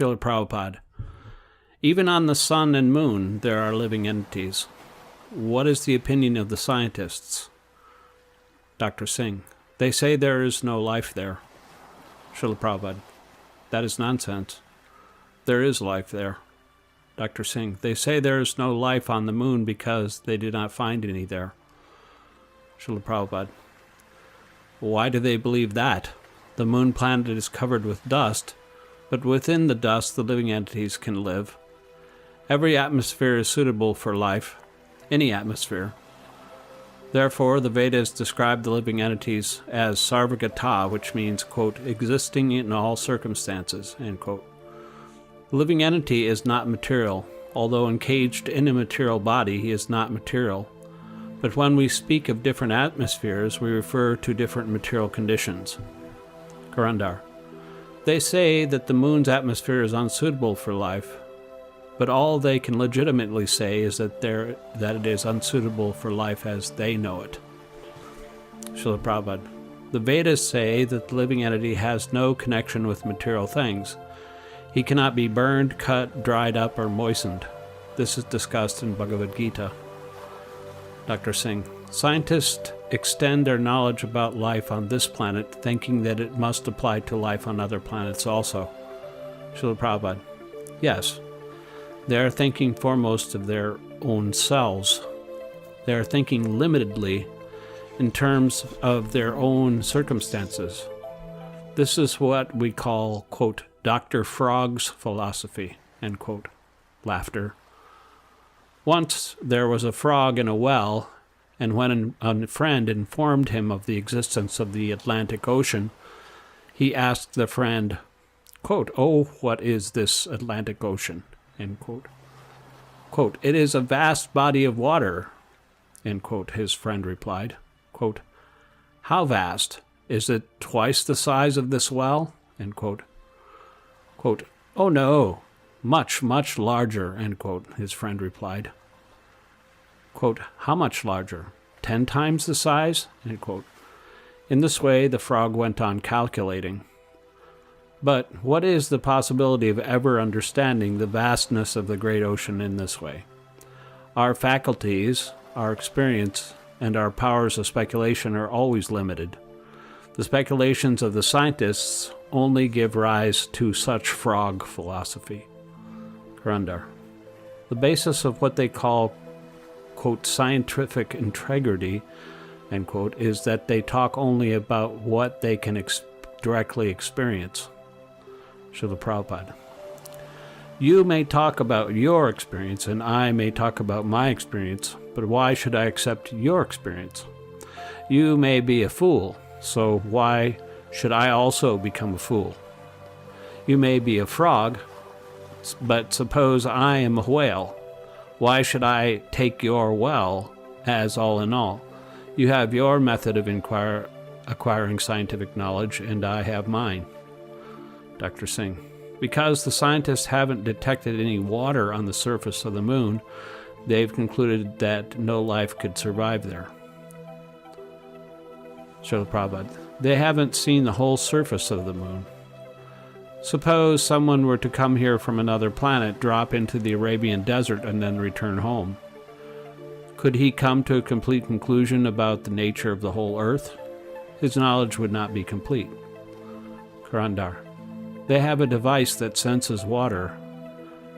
Srila Prabhupada. Even on the sun and moon, there are living entities. What is the opinion of the scientists? Dr. Singh. They say there is no life there. Srila Prabhupada. That is nonsense. There is life there. Dr. Singh. They say there is no life on the moon because they did not find any there. Srila Prabhupada. Why do they believe that? The moon planet is covered with dust, but within the dust the living entities can live. Every atmosphere is suitable for life, any atmosphere. Therefore, the Vedas describe the living entities as sarvagata, which means, quote, existing in all circumstances, end quote. The living entity is not material. Although encaged in a material body, he is not material. But when we speak of different atmospheres, we refer to different material conditions. Karandar. They say that the moon's atmosphere is unsuitable for life, but all they can legitimately say is that it is unsuitable for life as they know it. Srila Prabhupada. The Vedas say that the living entity has no connection with material things. He cannot be burned, cut, dried up, or moistened. This is discussed in Bhagavad Gita. Dr. Singh. Scientists extend their knowledge about life on this planet, thinking that it must apply to life on other planets also. Srila Prabhupada. Yes. They are thinking foremost of their own selves. They are thinking limitedly in terms of their own circumstances. This is what we call, quote, Dr. Frog's philosophy, end quote. Laughter. Once there was a frog in a well, and when a friend informed him of the existence of the Atlantic Ocean, he asked the friend, quote, oh, what is this Atlantic Ocean? End quote. Quote, it is a vast body of water, end quote, his friend replied. Quote, how vast? Is it twice the size of this well? End quote. Quote, oh no, much, much larger, end quote, his friend replied. Quote, how much larger? 10 times the size? End quote. In this way, the frog went on calculating. But what is the possibility of ever understanding the vastness of the great ocean in this way? Our faculties, our experience, and our powers of speculation are always limited. The speculations of the scientists only give rise to such frog philosophy. Karandar. The basis of what they call, quote, scientific integrity, end quote, is that they talk only about what they can directly experience. Srila Prabhupada. You may talk about your experience, and I may talk about my experience, but why should I accept your experience? You may be a fool, so why should I also become a fool? You may be a frog, but suppose I am a whale. Why should I take your well as all in all? You have your method of acquiring scientific knowledge, and I have mine. Dr. Singh. Because the scientists haven't detected any water on the surface of the moon, they've concluded that no life could survive there. Srila Prabhupada. They haven't seen the whole surface of the moon. Suppose someone were to come here from another planet, drop into the Arabian desert, and then return home. Could he come to a complete conclusion about the nature of the whole earth? His knowledge would not be complete. Karandar. They have a device that senses water.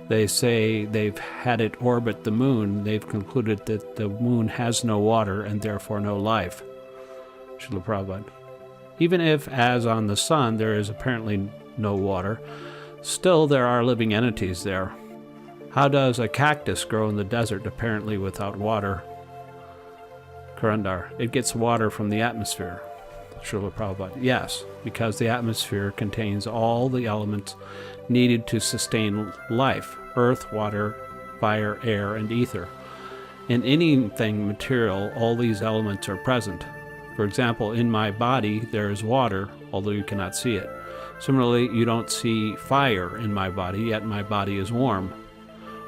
They say they've had it orbit the moon. They've concluded that the moon has no water and therefore no life. Srila Prabhupada. Even if, as on the sun, there is apparently no water, still there are living entities there. How does a cactus grow in the desert apparently without water? Karandar. It gets water from the atmosphere. Srila Prabhupada. Yes, because the atmosphere contains all the elements needed to sustain life: earth, water, fire, air, and ether. In anything material, all these elements are present. For example, in my body there is water, although you cannot see it. Similarly, you don't see fire in my body, yet my body is warm.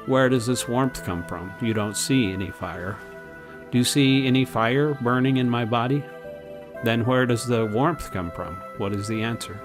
Where does this warmth come from? You don't see any fire. Do you see any fire burning in my body? Then where does the warmth come from? What is the answer?